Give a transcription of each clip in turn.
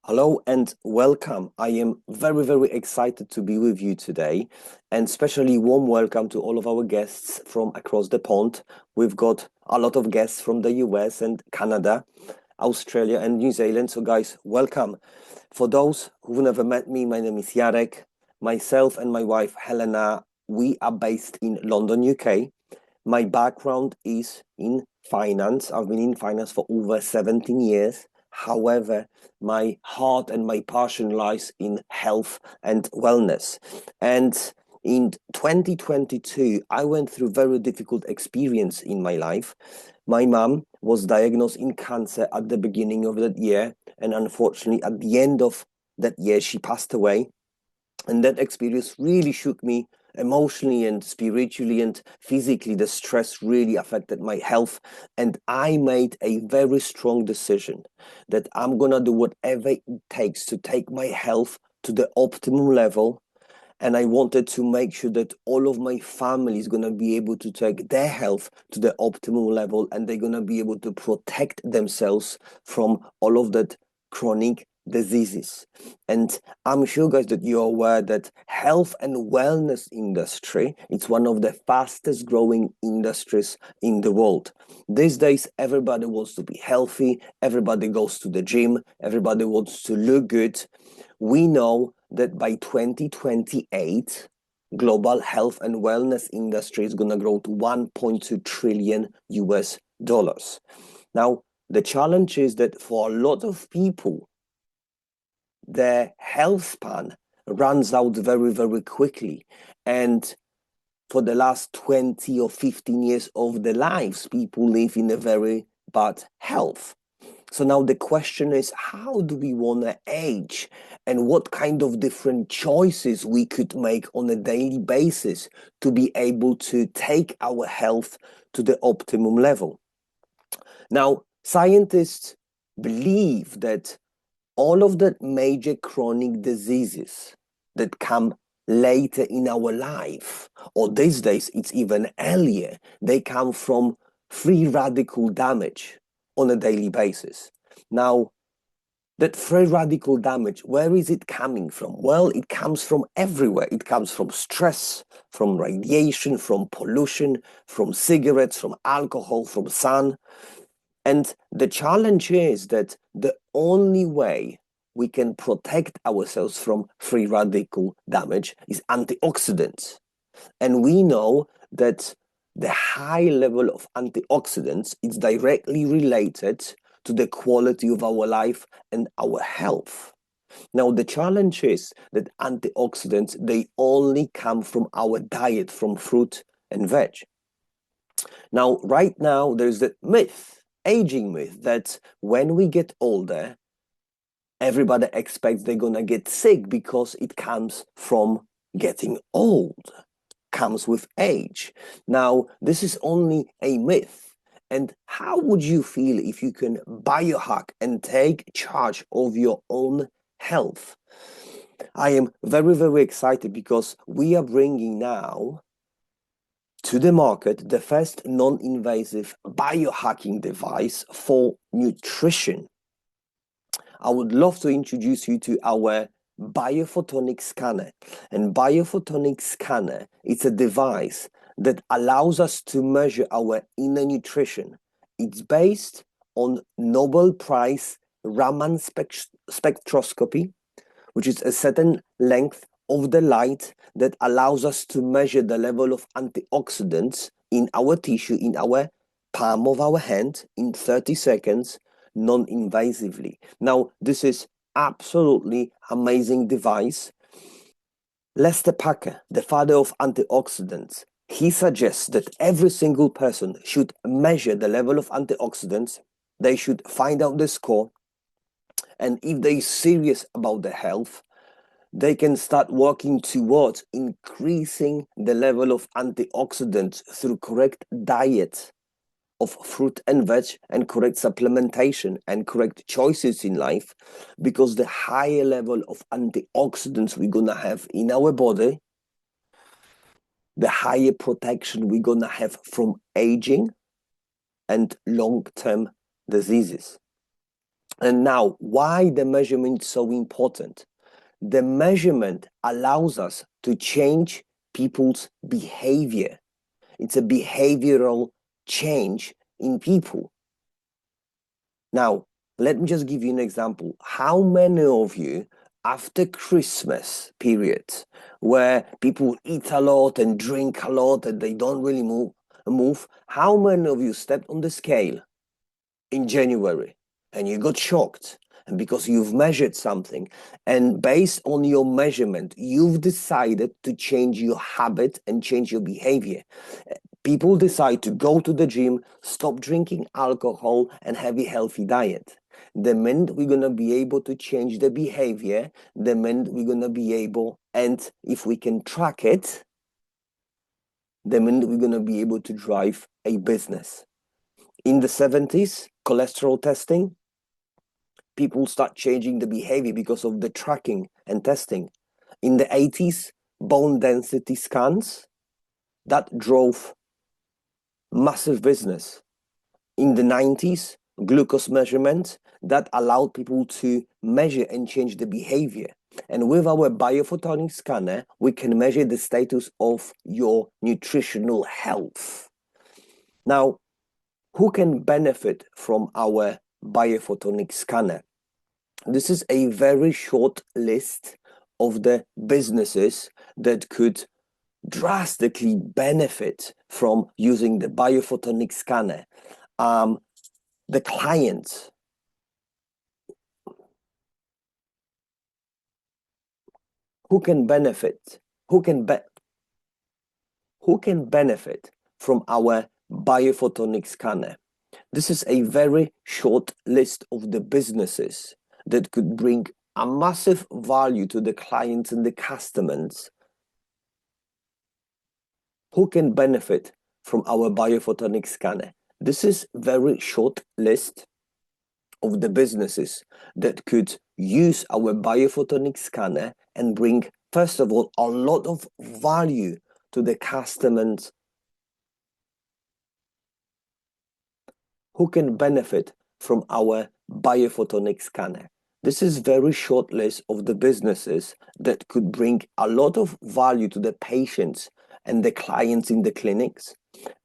Hello and welcome. I am very excited to be with you today, and especially warm welcome to all of our guests from across the pond. We've got a lot of guests from the US and Canada, Australia and New Zealand. So guys, welcome. For those who've never met me, my name is Jarek. Myself and my wife Helena, we are based in London, UK. My background is in finance. I've been in finance for over 17 years. However, my heart and my passion lies in health and wellness. And in 2022, I went through very difficult experience in my life. My mom was diagnosed in cancer at the beginning of that year, and unfortunately, at the end of that year, she passed away. And that experience really shook me emotionally and spiritually and physically. The stress really affected my health, and I made a very strong decision that I'm gonna do whatever it takes to take my health to the optimum level. And I wanted to make sure that all of my family is going to be able to take their health to the optimal level, and they're going to be able to protect themselves from all of that chronic diseases. And I'm sure, guys, that you're aware that health and wellness industry, it's one of the fastest growing industries in the world. These days, everybody wants to be healthy, everybody goes to the gym, everybody wants to look good. We know that by 2028, global health and wellness industry is going to grow to 1.2 trillion US dollars. Now, the challenge is that for a lot of people, their health span runs out very quickly. And for the last 20 or 15 years of their lives, people live in a very bad health. So now the question is, how do we want to age, and what kind of different choices we could make on a daily basis to be able to take our health to the optimum level? Now, scientists believe that all of the major chronic diseases that come later in our life, or these days it's even earlier, they come from free radical damage on a daily basis. Now, that free radical damage, where is it coming from? Well, it comes from everywhere. It comes from stress, from radiation, from pollution, from cigarettes, from alcohol, from sun. And the challenge is that the only way we can protect ourselves from free radical damage is antioxidants. And we know that the high level of antioxidants is directly related to the quality of our life and our health. Now, the challenge is that antioxidants, they only come from our diet, from fruit and veg. Now, right now, there's that myth, aging myth, that when we get older, everybody expects they're gonna get sick because it comes from getting old, comes with age. Now, this is only a myth. And how would you feel if you can biohack and take charge of your own health? I am very excited because we are bringing now to the market the first non-invasive biohacking device for nutrition. I would love to introduce you to our Biophotonic Scanner. And Biophotonic Scanner, it's a device that allows us to measure our inner nutrition. It's based on Nobel Prize Raman spectroscopy, which is a certain length of the light that allows us to measure the level of antioxidants in our tissue, in our palm of our hand, in 30 seconds, non-invasively. Now, this is absolutely amazing device. Lester Packer, the father of antioxidants, he suggests that every single person should measure the level of antioxidants. They should find out the score, and if they're serious about their health, they can start working towards increasing the level of antioxidants through correct diet of fruit and veg, and correct supplementation and correct choices in life, because the higher level of antioxidants we're gonna have in our body, the higher protection we're gonna have from aging and long-term diseases. And now, why the measurement is so important? The measurement allows us to change people's behavior. It's a behavioral change in people. Now, let me just give you an example. How many of you, after Christmas period, where people eat a lot and drink a lot and they don't really move, how many of you stepped on the scale in January and you got shocked? And because you've measured something, and based on your measurement, you've decided to change your habit and change your behavior. People decide to go to the gym, stop drinking alcohol, and have a healthy diet. The minute we're going to be able to change the behavior, the minute we're going to be able, and if we can track it, the minute we're going to be able to drive a business. In the 70s, cholesterol testing, people start changing the behavior because of the tracking and testing. In the 80s, bone density scans, that drove massive business. In the 90s, glucose measurement, that allowed people to measure and change the behavior. And with our biophotonic scanner, we can measure the status of your nutritional health. Now, who can benefit from our biophotonic scanner? This is a very short list of the businesses that could drastically benefit from using the biophotonic scanner. The clients who can benefit from our biophotonic scanner. This is a very short list of the businesses that could bring a massive value to the clients and the customers. Who can benefit from our biophotonic scanner? This is very short list of the businesses that could use our biophotonic scanner and bring, first of all, a lot of value to the customers. Who can benefit from our biophotonic scanner? This is very short list of the businesses that could bring a lot of value to the patients and the clients in the clinics,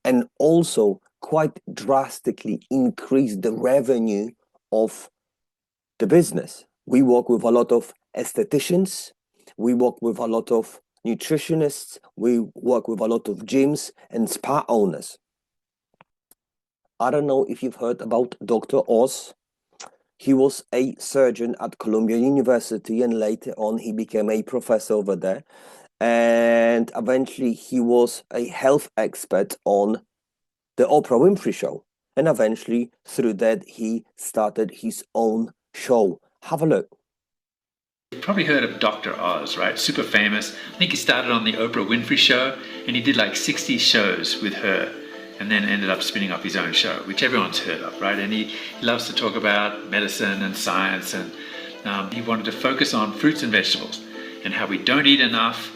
and also quite drastically increase the revenue of the business. We work with a lot of estheticians, we work with a lot of nutritionists, we work with a lot of gyms and spa owners. I don't know if you've heard about Dr. Oz. He was a surgeon at Columbia University, and later on he became a professor over there. And eventually he was a health expert on the Oprah Winfrey Show. And eventually through that, he started his own show. Have a look. You've probably heard of Dr. Oz, right? Super famous. I think he started on the Oprah Winfrey Show, and he did like 60 shows with her, and then ended up spinning up his own show, which everyone's heard of, right? And he loves to talk about medicine and science, and he wanted to focus on fruits and vegetables and how we don't eat enough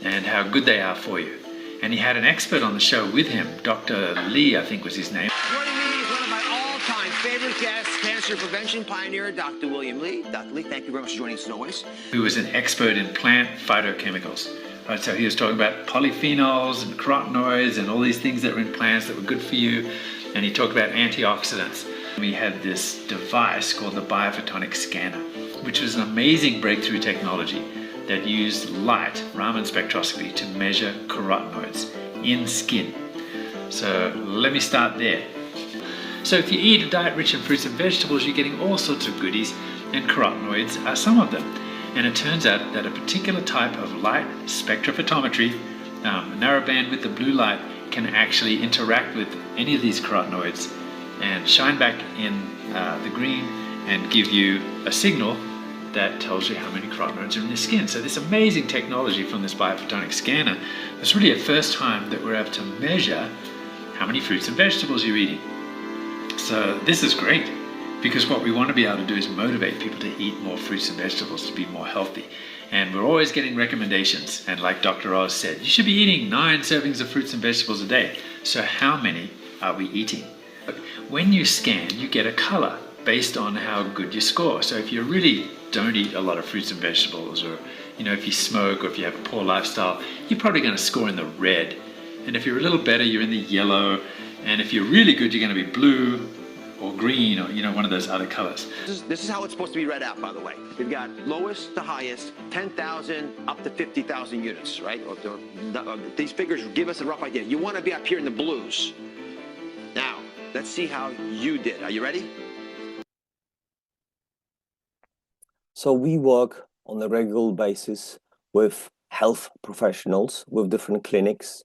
and how good they are for you. And he had an expert on the show with him, Dr. Lee, I think was his name. Joining me is one of my all-time favorite guests, cancer prevention pioneer, Dr. William Li. Dr. Li, thank you very much for joining us as always. Who was an expert in plant phytochemicals. Right, so he was talking about polyphenols and carotenoids and all these things that were in plants that were good for you. And he talked about antioxidants. We had this device called the biophotonic scanner, which was an amazing breakthrough technology that used light, Raman spectroscopy, to measure carotenoids in skin. So let me start there. So if you eat a diet rich in fruits and vegetables, you're getting all sorts of goodies, and carotenoids are some of them. And it turns out that a particular type of light, spectrophotometry, narrow bandwidth of blue light, can actually interact with any of these carotenoids and shine back in the green and give you a signal that tells you how many carotenoids are in the skin. So this amazing technology from this biophotonic scanner is really a first time that we're able to measure how many fruits and vegetables you're eating. So this is great, because what we want to be able to do is motivate people to eat more fruits and vegetables to be more healthy. And we're always getting recommendations. And like Dr. Oz said, you should be eating 9 servings of fruits and vegetables a day. So how many are we eating? When you scan, you get a color. based on how good you score. So if you really don't eat a lot of fruits and vegetables, or if you smoke, or if you have a poor lifestyle, you're probably going to score in the red. And if you're a little better, you're in the yellow. And if you're really good, you're going to be blue or green, or one of those other colors. This is how it's supposed to be read out, by the way. We've got lowest to highest, 10,000 up to 50,000 units, right? These figures give us a rough idea. You want to be up here in the blues. Now, let's see how you did. Are you ready? So we work on a regular basis with health professionals, with different clinics.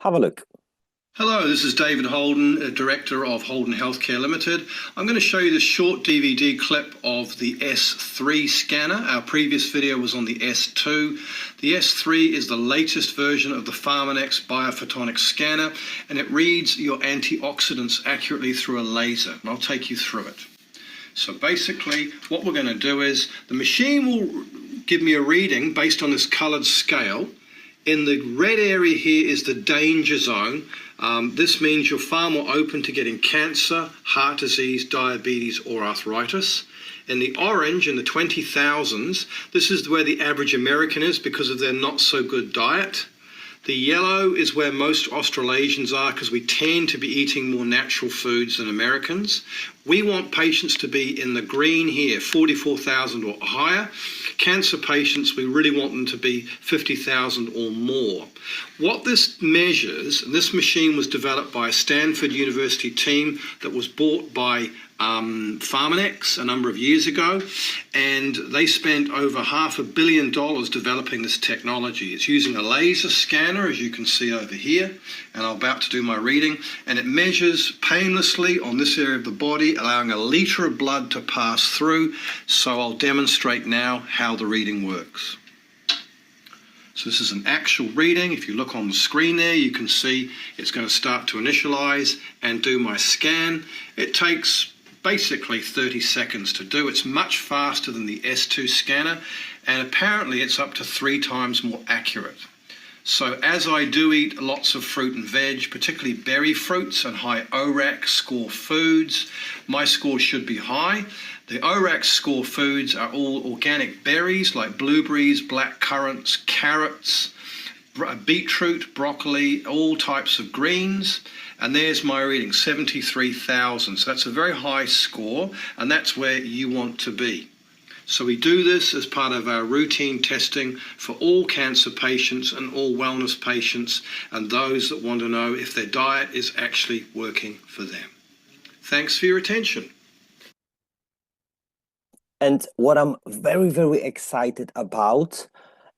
Have a look. Hello, this is David Holden, Director of Holden Healthcare Limited. I'm going to show you this short DVD clip of the S3 scanner. Our previous video was on the S2. The S3 is the latest version of the Pharmanex Biophotonics scanner, and it reads your antioxidants accurately through a laser. And I'll take you through it. So basically, what we're going to do is the machine will give me a reading based on this colored scale. In the red area here is the danger zone. This means you're far more open to getting cancer, heart disease, diabetes, or arthritis. In the orange, in the 20,000s, this is where the average American is because of their not so good diet. The yellow is where most Australasians are because we tend to be eating more natural foods than Americans. We want patients to be in the green here, 44,000 or higher. Cancer patients, we really want them to be 50,000 or more. What this measures, and this machine was developed by a Stanford University team that was bought by Pharmanex a number of years ago, and they spent over $500 million developing this technology. It's using a laser scanner, as you can see over here, and I'm about to do my reading, and it measures painlessly on this area of the body, allowing a litre of blood to pass through. So I'll demonstrate now how the reading works. So this is an actual reading. If you look on the screen there, you can see it's going to start to initialize and do my scan. It takes basically 30 seconds to do. It's much faster than the S2 scanner, and apparently it's up to 3 times more accurate. So as I do eat lots of fruit and veg, particularly berry fruits and high ORAC score foods, my score should be high. The ORAC score foods are all organic berries like blueberries, black currants, carrots, beetroot, broccoli, all types of greens. And there's my reading, 73,000. So that's a very high score, and that's where you want to be. So we do this as part of our routine testing for all cancer patients and all wellness patients and those that want to know if their diet is actually working for them. Thanks for your attention. And what I'm very, very excited about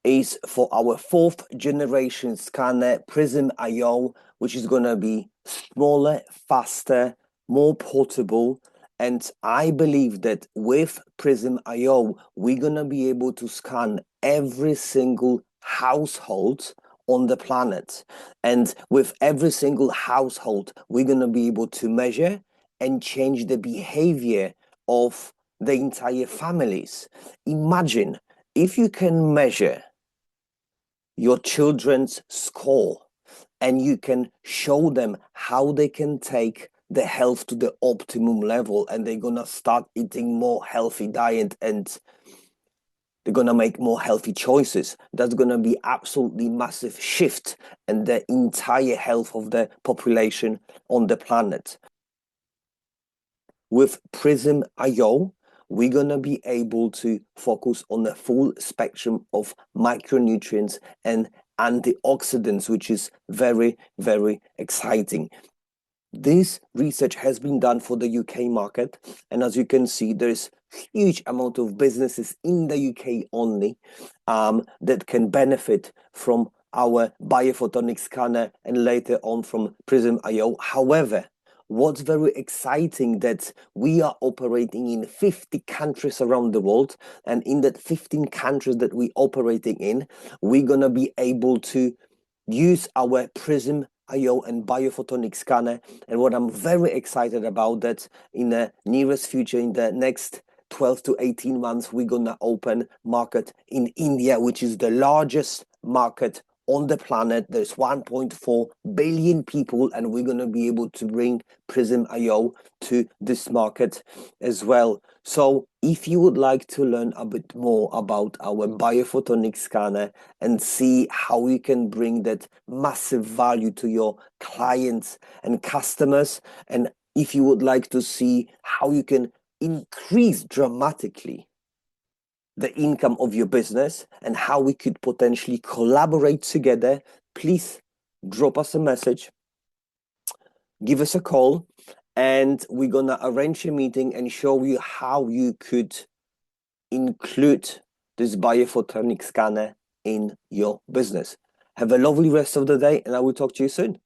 is for our 4th generation scanner, Prism IO, which is going to be smaller, faster, more portable. And I believe that with Prism IO, we're going to be able to scan every single household on the planet. And with every single household, we're going to be able to measure and change the behavior of the entire families. Imagine if you can measure your children's score and you can show them how they can take the health to the optimum level, and they're gonna start eating more healthy diet and they're gonna make more healthy choices. That's gonna be absolutely massive shift in the entire health of the population on the planet. With Prism IO, we're gonna be able to focus on the full spectrum of micronutrients and antioxidants, which is very, very exciting. This research has been done for the UK market, and as you can see, there's huge amount of businesses in the UK only that can benefit from our biophotonic scanner and later on from Prism IO. However, what's very exciting that we are operating in 50 countries around the world, and in that 15 countries that we're operating in, we're gonna be able to use our Prism IO and biophotonic scanner. And what I'm very excited about that in the nearest future, in the next 12 to 18 months, we're gonna open market in India, which is the largest market on the planet. There's 1.4 billion people, and we're going to be able to bring Prism.io to this market as well. So if you would like to learn a bit more about our biophotonic scanner and see how you can bring that massive value to your clients and customers, and if you would like to see how you can increase dramatically the income of your business and how we could potentially collaborate together, please drop us a message, give us a call, and we're gonna arrange a meeting and show you how you could include this biophotonic scanner in your business. Have a lovely rest of the day, and I will talk to you soon.